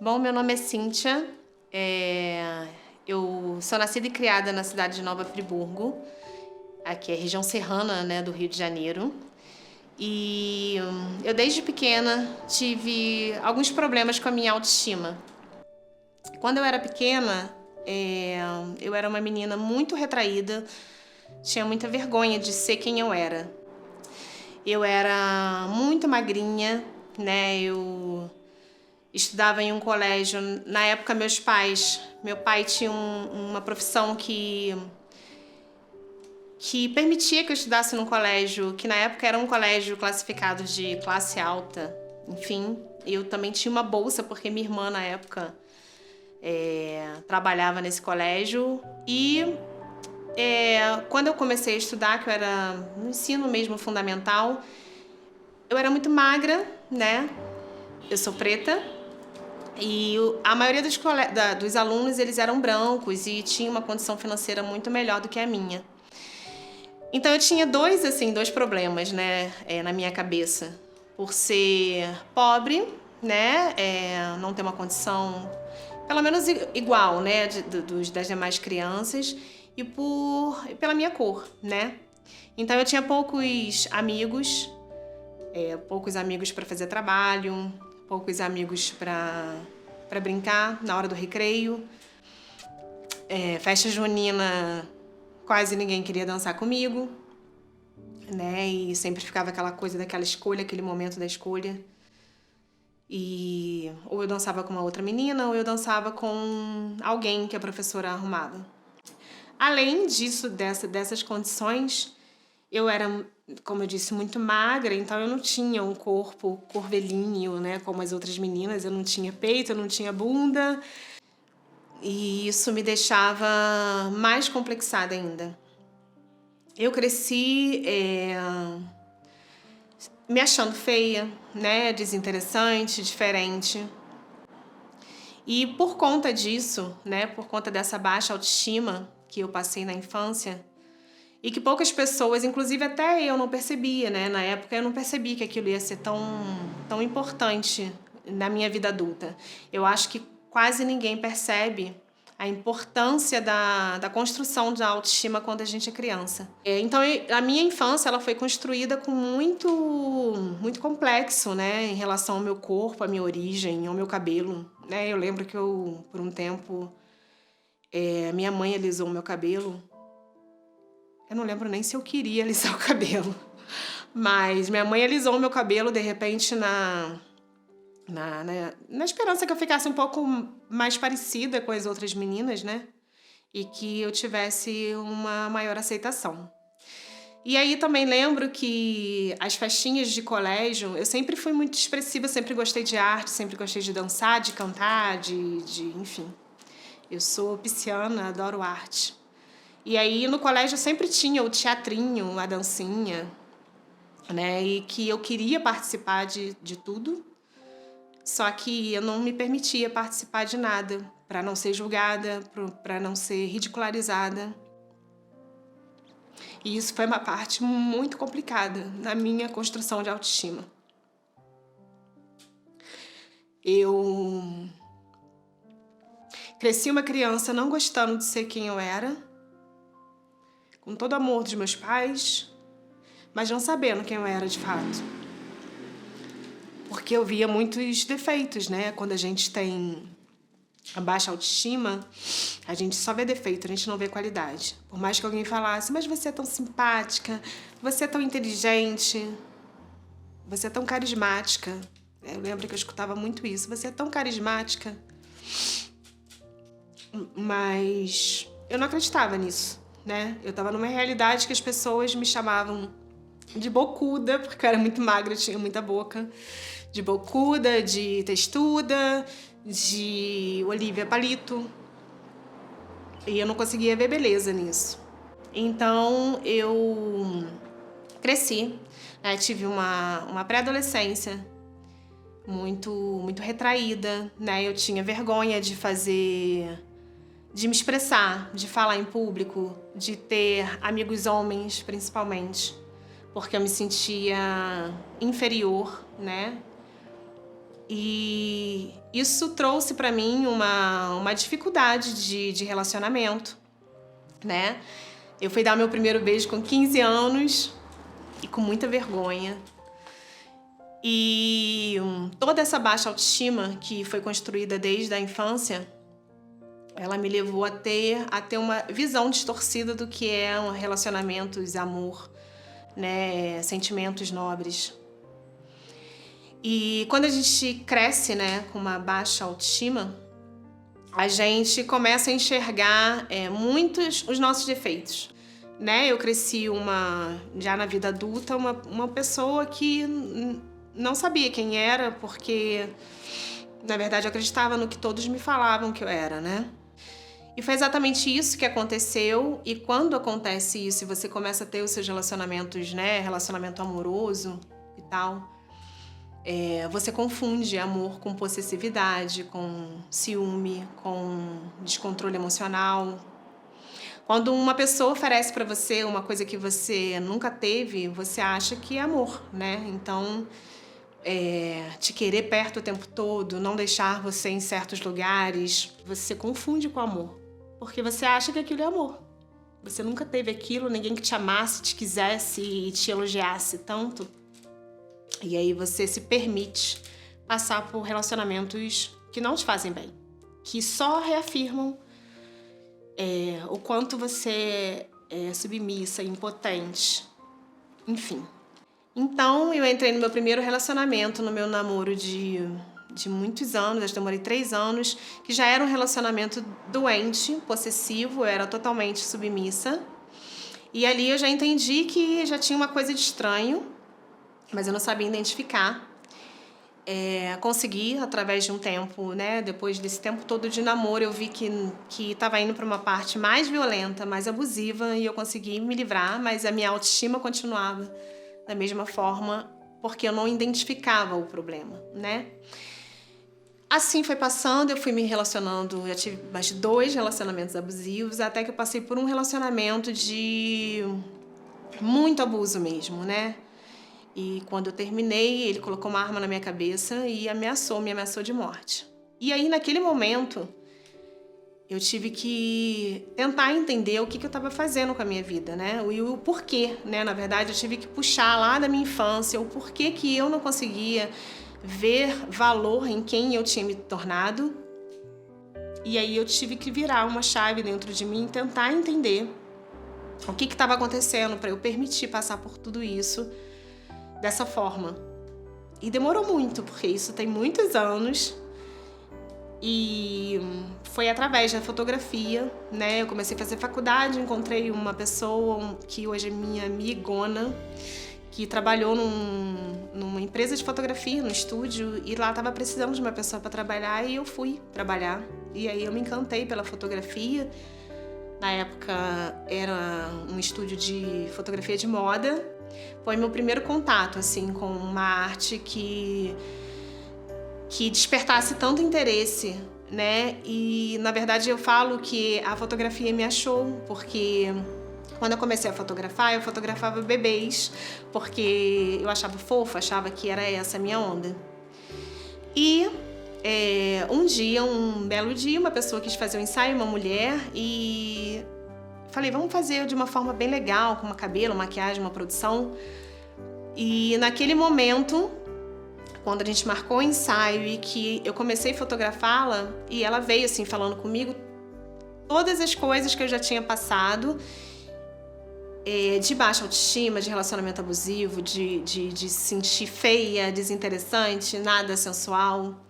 Bom, meu nome é Cíntia, eu sou nascida e criada na cidade de Nova Friburgo, aqui é região serrana, né, do Rio de Janeiro. E eu desde pequena tive alguns problemas com a minha autoestima. Quando eu era pequena, eu era uma menina muito retraída, tinha muita vergonha de ser quem eu era. Eu era muito magrinha, né, eu estudava em um colégio. Na época, meu pai tinha uma profissão que permitia que eu estudasse num colégio, que na época era um colégio classificado de classe alta. Enfim, eu também tinha uma bolsa, porque minha irmã, na época, trabalhava nesse colégio. E quando eu comecei a estudar, que eu era no ensino mesmo fundamental, eu era muito magra, né? Eu sou preta. E a maioria dos alunos, eles eram brancos e tinha uma condição financeira muito melhor do que a minha. Então eu tinha dois problemas, né, na minha cabeça. Por ser pobre, né, não ter uma condição pelo menos igual, né, das demais crianças, e pela minha cor, né. Então eu tinha poucos amigos para fazer trabalho, poucos amigos para brincar na hora do recreio. Festa junina, quase ninguém queria dançar comigo, né? E sempre ficava aquela coisa daquela escolha, aquele momento da escolha. E ou eu dançava com uma outra menina, ou eu dançava com alguém que a professora arrumava. Além disso, dessas condições, eu era, como eu disse, muito magra, então eu não tinha um corpo curvilíneo, né, como as outras meninas. Eu não tinha peito, eu não tinha bunda. E isso me deixava mais complexada ainda. Eu cresci me achando feia, né, desinteressante, diferente. E por conta disso, né, por conta dessa baixa autoestima que eu passei na infância, e que poucas pessoas, inclusive até eu, não percebia, né? Na época eu não percebi que aquilo ia ser tão importante na minha vida adulta. Eu acho que quase ninguém percebe a importância da construção da autoestima quando a gente é criança. Então, a minha infância ela foi construída com muito complexo, né? Em relação ao meu corpo, à minha origem, ao meu cabelo, né? Eu lembro que por um tempo, minha mãe alisou o meu cabelo. Eu não lembro nem se eu queria alisar o cabelo. Mas minha mãe alisou o meu cabelo, de repente, na esperança que eu ficasse um pouco mais parecida com as outras meninas, né? E que eu tivesse uma maior aceitação. E aí também lembro que as festinhas de colégio, eu sempre fui muito expressiva, sempre gostei de arte, sempre gostei de dançar, de cantar, enfim. Eu sou pisciana, adoro arte. E aí no colégio sempre tinha o teatrinho, a dancinha, né? E que eu queria participar de tudo, só que eu não me permitia participar de nada, para não ser julgada, para não ser ridicularizada. E isso foi uma parte muito complicada na minha construção de autoestima. Eu cresci uma criança não gostando de ser quem eu era, com todo o amor dos meus pais, mas não sabendo quem eu era de fato. Porque eu via muitos defeitos, né? Quando a gente tem a baixa autoestima, a gente só vê defeito, a gente não vê qualidade. Por mais que alguém falasse, mas você é tão simpática, você é tão inteligente, você é tão carismática. Eu lembro que eu escutava muito isso, você é tão carismática. Mas eu não acreditava nisso, né? Eu tava numa realidade que as pessoas me chamavam de bocuda, porque eu era muito magra, tinha muita boca. De bocuda, de textuda, de Olivia Palito. E eu não conseguia ver beleza nisso. Então eu cresci, né? Tive uma pré-adolescência muito retraída, né? Eu tinha vergonha de me expressar, de falar em público, de ter amigos homens, principalmente, porque eu me sentia inferior, né? E isso trouxe para mim uma dificuldade de relacionamento, né? Eu fui dar meu primeiro beijo com 15 anos e com muita vergonha. E toda essa baixa autoestima que foi construída desde a infância, ela me levou a ter uma visão distorcida do que é relacionamentos, amor, né, sentimentos nobres. E quando a gente cresce, né, com uma baixa autoestima, a gente começa a enxergar muitos os nossos defeitos, né? Eu cresci já na vida adulta, uma pessoa que não sabia quem era, porque, na verdade, eu acreditava no que todos me falavam que eu era, né? E foi exatamente isso que aconteceu. E quando acontece isso e você começa a ter os seus relacionamentos, né? Relacionamento amoroso e tal, você confunde amor com possessividade, com ciúme, com descontrole emocional. Quando uma pessoa oferece pra você uma coisa que você nunca teve, você acha que é amor, né? Então, te querer perto o tempo todo, não deixar você em certos lugares, você confunde com amor. Porque você acha que aquilo é amor. Você nunca teve aquilo, ninguém que te amasse, te quisesse e te elogiasse tanto. E aí você se permite passar por relacionamentos que não te fazem bem, que só reafirmam o quanto você é submissa, impotente, enfim. Então eu entrei no meu primeiro relacionamento, no meu namoro de muitos anos, acho que demorei 3 anos, que já era um relacionamento doente, possessivo, eu era totalmente submissa. E ali eu já entendi que já tinha uma coisa de estranho, mas eu não sabia identificar. Consegui, através de um tempo, né, depois desse tempo todo de namoro, eu vi que estava indo para uma parte mais violenta, mais abusiva, e eu consegui me livrar, mas a minha autoestima continuava da mesma forma, porque eu não identificava o problema, né? Assim foi passando, eu fui me relacionando, eu tive mais de 2 relacionamentos abusivos, até que eu passei por um relacionamento de muito abuso mesmo, né? E quando eu terminei, ele colocou uma arma na minha cabeça e me ameaçou de morte. E aí, naquele momento, eu tive que tentar entender o que eu estava fazendo com a minha vida, né? E o porquê, né? Na verdade, eu tive que puxar lá da minha infância o porquê que eu não conseguia ver valor em quem eu tinha me tornado. E aí eu tive que virar uma chave dentro de mim e tentar entender o que estava acontecendo para eu permitir passar por tudo isso dessa forma. E demorou muito, porque isso tem muitos anos. E foi através da fotografia, né? Eu comecei a fazer faculdade, encontrei uma pessoa que hoje é minha amigona, que trabalhou numa empresa de fotografia, no estúdio, e lá estava precisando de uma pessoa para trabalhar e eu fui trabalhar. E aí eu me encantei pela fotografia. Na época era um estúdio de fotografia de moda. Foi meu primeiro contato, assim, com uma arte que despertasse tanto interesse, né? E, na verdade, eu falo que a fotografia me achou, porque quando eu comecei a fotografar, eu fotografava bebês, porque eu achava fofo, achava que era essa a minha onda. E um belo dia, uma pessoa quis fazer um ensaio, uma mulher, e falei, vamos fazer de uma forma bem legal, com uma cabelo, maquiagem, uma produção. E naquele momento, quando a gente marcou o ensaio e que eu comecei a fotografá-la, e ela veio assim falando comigo todas as coisas que eu já tinha passado, de baixa autoestima, de relacionamento abusivo, de se sentir feia, desinteressante, nada sensual.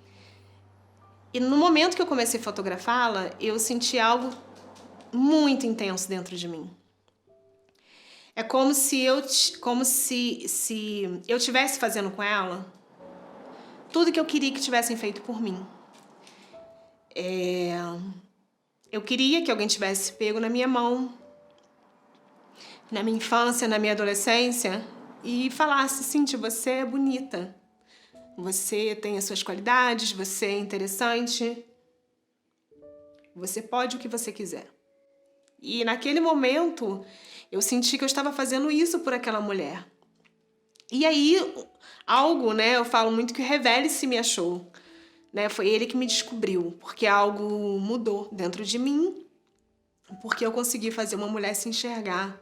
E no momento que eu comecei a fotografá-la, eu senti algo muito intenso dentro de mim. É como se eu estivesse fazendo com ela tudo que eu queria que tivessem feito por mim. Eu queria que alguém tivesse pego na minha mão, na minha infância, na minha adolescência, e falasse, Cíntia, você é bonita. Você tem as suas qualidades, você é interessante. Você pode o que você quiser. E naquele momento, eu senti que eu estava fazendo isso por aquela mulher. E aí, algo, né? Eu falo muito que o Revele-se me achou. né? Foi ele que me descobriu, porque algo mudou dentro de mim, porque eu consegui fazer uma mulher se enxergar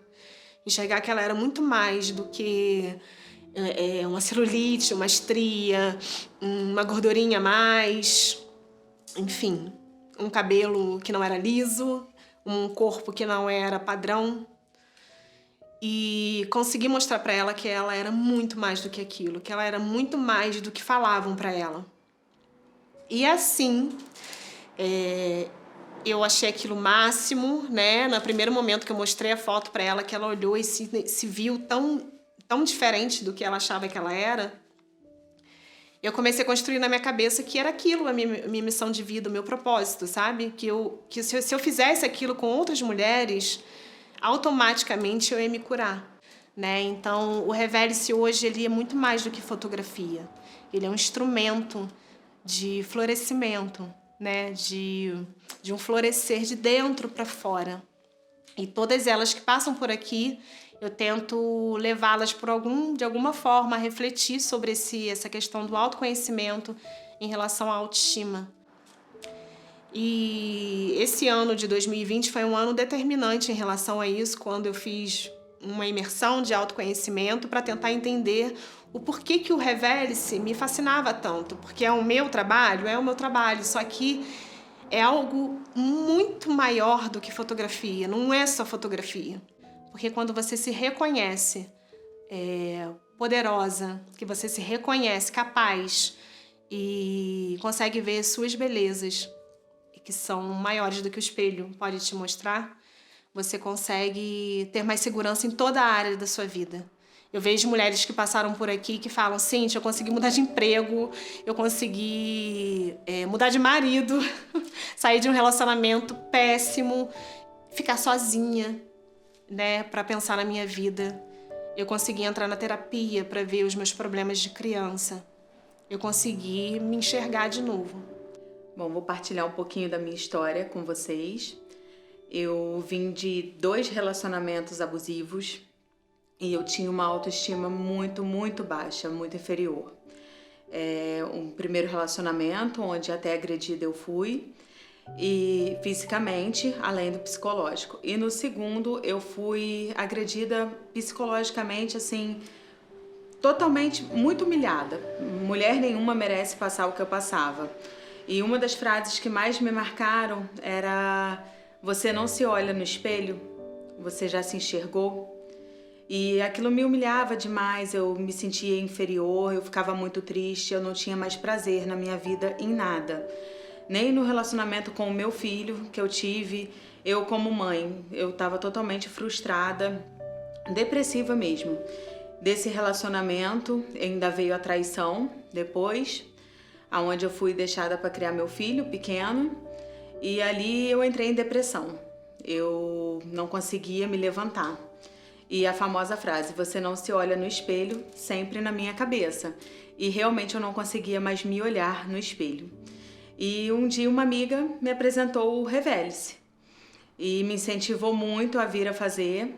que ela era muito mais do que uma celulite, uma estria, uma gordurinha a mais, enfim, um cabelo que não era liso, um corpo que não era padrão. E consegui mostrar para ela que ela era muito mais do que aquilo, que ela era muito mais do que falavam para ela. E assim, eu achei aquilo o máximo, né? No primeiro momento que eu mostrei a foto para ela, que ela olhou e se viu tão diferente do que ela achava que ela era, eu comecei a construir na minha cabeça que era aquilo, a minha missão de vida, o meu propósito, sabe? Que se eu fizesse aquilo com outras mulheres, automaticamente eu ia me curar, né? Então, o Revele-se hoje ele é muito mais do que fotografia. Ele é um instrumento de florescimento, né? De um florescer de dentro para fora. E todas elas que passam por aqui, eu tento levá-las de alguma forma a refletir sobre essa questão do autoconhecimento em relação à autoestima. E esse ano de 2020 foi um ano determinante em relação a isso, quando eu fiz uma imersão de autoconhecimento para tentar entender o porquê que o Revele-se me fascinava tanto. Porque é o meu trabalho, só que é algo muito maior do que fotografia, não é só fotografia. Porque quando você se reconhece poderosa, que você se reconhece capaz e consegue ver suas belezas, que são maiores do que o espelho pode te mostrar, você consegue ter mais segurança em toda a área da sua vida. Eu vejo mulheres que passaram por aqui que falam: Cíntia, eu consegui mudar de emprego, eu consegui mudar de marido, sair de um relacionamento péssimo, ficar sozinha, né, para pensar na minha vida. Eu consegui entrar na terapia para ver os meus problemas de criança. Eu consegui me enxergar de novo. Bom, vou partilhar um pouquinho da minha história com vocês. Eu vim de 2 relacionamentos abusivos e eu tinha uma autoestima muito, muito baixa, muito inferior. Um primeiro relacionamento, onde até agredida eu fui, e fisicamente, além do psicológico. E no segundo, eu fui agredida psicologicamente, assim, totalmente, muito humilhada. Mulher nenhuma merece passar o que eu passava. E uma das frases que mais me marcaram era: você não se olha no espelho, você já se enxergou. E aquilo me humilhava demais, eu me sentia inferior, eu ficava muito triste, eu não tinha mais prazer na minha vida em nada. Nem no relacionamento com o meu filho que eu tive, eu como mãe, eu estava totalmente frustrada, depressiva mesmo. Desse relacionamento ainda veio a traição depois, aonde eu fui deixada para criar meu filho pequeno, e ali eu entrei em depressão. Eu não conseguia me levantar. E a famosa frase: você não se olha no espelho, sempre na minha cabeça. E realmente eu não conseguia mais me olhar no espelho. E um dia uma amiga me apresentou o Revele-se e me incentivou muito a vir a fazer.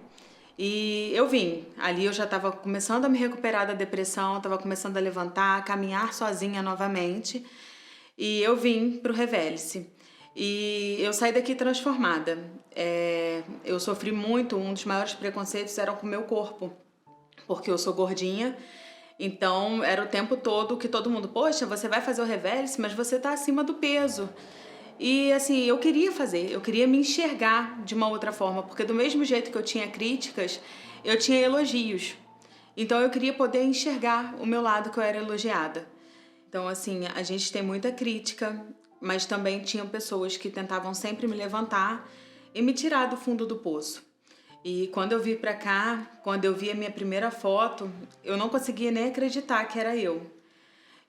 E eu vim. Ali eu já estava começando a me recuperar da depressão, estava começando a levantar, a caminhar sozinha novamente. E eu vim para o Revele-se. E eu saí daqui transformada. Eu sofri muito, um dos maiores preconceitos era com o meu corpo, porque eu sou gordinha. Então era o tempo todo que todo mundo: poxa, você vai fazer o Revele-se, mas você tá acima do peso. E assim, eu queria me enxergar de uma outra forma, porque do mesmo jeito que eu tinha críticas, eu tinha elogios. Então eu queria poder enxergar o meu lado que eu era elogiada. Então assim, a gente tem muita crítica, mas também tinham pessoas que tentavam sempre me levantar e me tirar do fundo do poço. E quando eu vim pra cá, quando eu vi a minha primeira foto, eu não conseguia nem acreditar que era eu.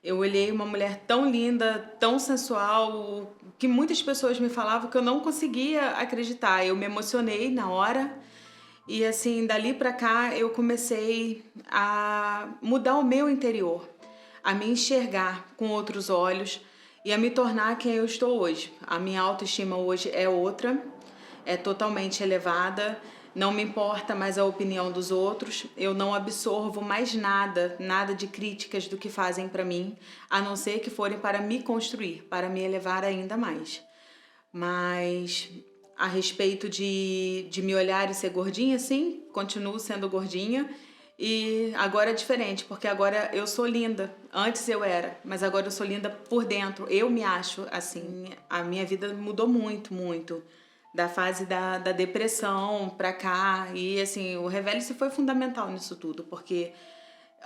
Eu olhei uma mulher tão linda, tão sensual, que muitas pessoas me falavam que eu não conseguia acreditar. Eu me emocionei na hora e assim, dali pra cá eu comecei a mudar o meu interior, a me enxergar com outros olhos e a me tornar quem eu estou hoje. A minha autoestima hoje é outra, é totalmente elevada. Não me importa mais a opinião dos outros, eu não absorvo mais nada de críticas do que fazem para mim, a não ser que forem para me construir, para me elevar ainda mais. Mas a respeito de me olhar e ser gordinha, sim, continuo sendo gordinha. E agora é diferente, porque agora eu sou linda. Antes eu era, mas agora eu sou linda por dentro. Eu me acho assim. A minha vida mudou muito, muito. Da fase da depressão pra cá. E assim, o Revele-se foi fundamental nisso tudo, porque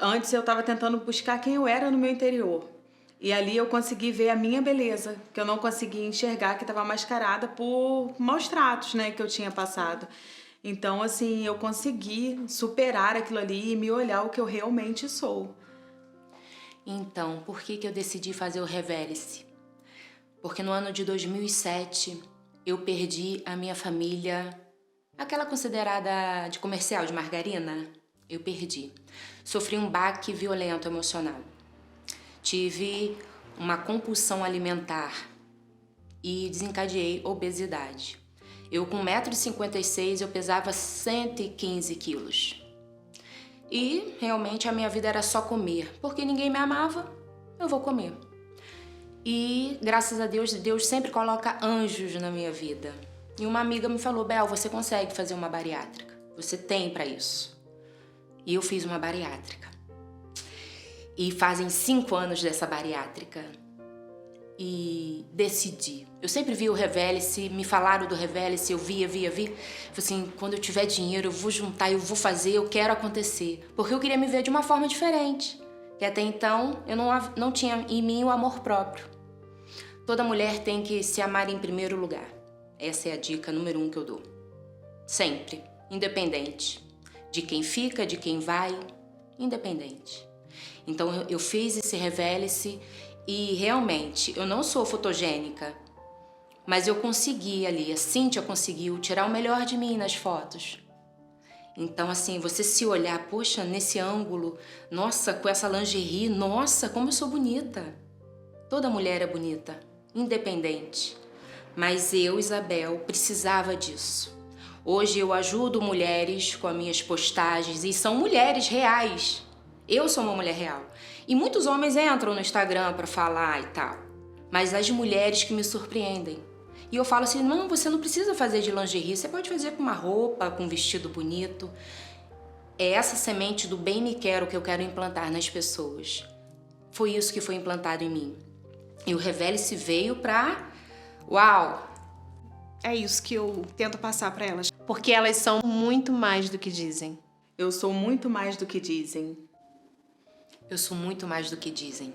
antes eu tava tentando buscar quem eu era no meu interior. E ali eu consegui ver a minha beleza, que eu não conseguia enxergar, que estava mascarada por maus tratos, né, que eu tinha passado. Então, assim, eu consegui superar aquilo ali e me olhar o que eu realmente sou. Então, por que eu decidi fazer o Revele-se? Porque no ano de 2007 eu perdi a minha família, aquela considerada de comercial, de margarina, eu perdi. Sofri um baque violento emocional. Tive uma compulsão alimentar e desencadeei obesidade. Eu com 1,56 m eu pesava 115 quilos. E realmente a minha vida era só comer, porque ninguém me amava, eu vou comer. E graças a Deus, Deus sempre coloca anjos na minha vida. E uma amiga me falou: Bel, você consegue fazer uma bariátrica, você tem para isso. E eu fiz uma bariátrica. E fazem 5 anos dessa bariátrica. E decidi. Eu sempre vi o Revele-se, me falaram do Revele-se, eu via. Falei assim, quando eu tiver dinheiro, eu vou juntar, eu vou fazer, eu quero acontecer. Porque eu queria me ver de uma forma diferente. Que até então, eu não tinha em mim o amor próprio. Toda mulher tem que se amar em primeiro lugar. Essa é a dica número 1 que eu dou. Sempre. Independente. De quem fica, de quem vai. Independente. Então, eu fiz esse Revele-se e realmente, eu não sou fotogênica, mas eu consegui ali, a Cíntia conseguiu tirar o melhor de mim nas fotos. Então, assim, você se olhar, poxa, nesse ângulo, nossa, com essa lingerie, nossa, como eu sou bonita. Toda mulher é bonita, independente. Mas eu, Isabel, precisava disso. Hoje eu ajudo mulheres com as minhas postagens e são mulheres reais. Eu sou uma mulher real. E muitos homens entram no Instagram para falar e tal. Mas as mulheres que me surpreendem. E eu falo assim, não, você não precisa fazer de lingerie, você pode fazer com uma roupa, com um vestido bonito. É essa semente do bem me quero que eu quero implantar nas pessoas. Foi isso que foi implantado em mim. E o Revele-se veio pra... Uau! É isso que eu tento passar para elas. Porque elas são muito mais do que dizem. Eu sou muito mais do que dizem. Eu sou muito mais do que dizem.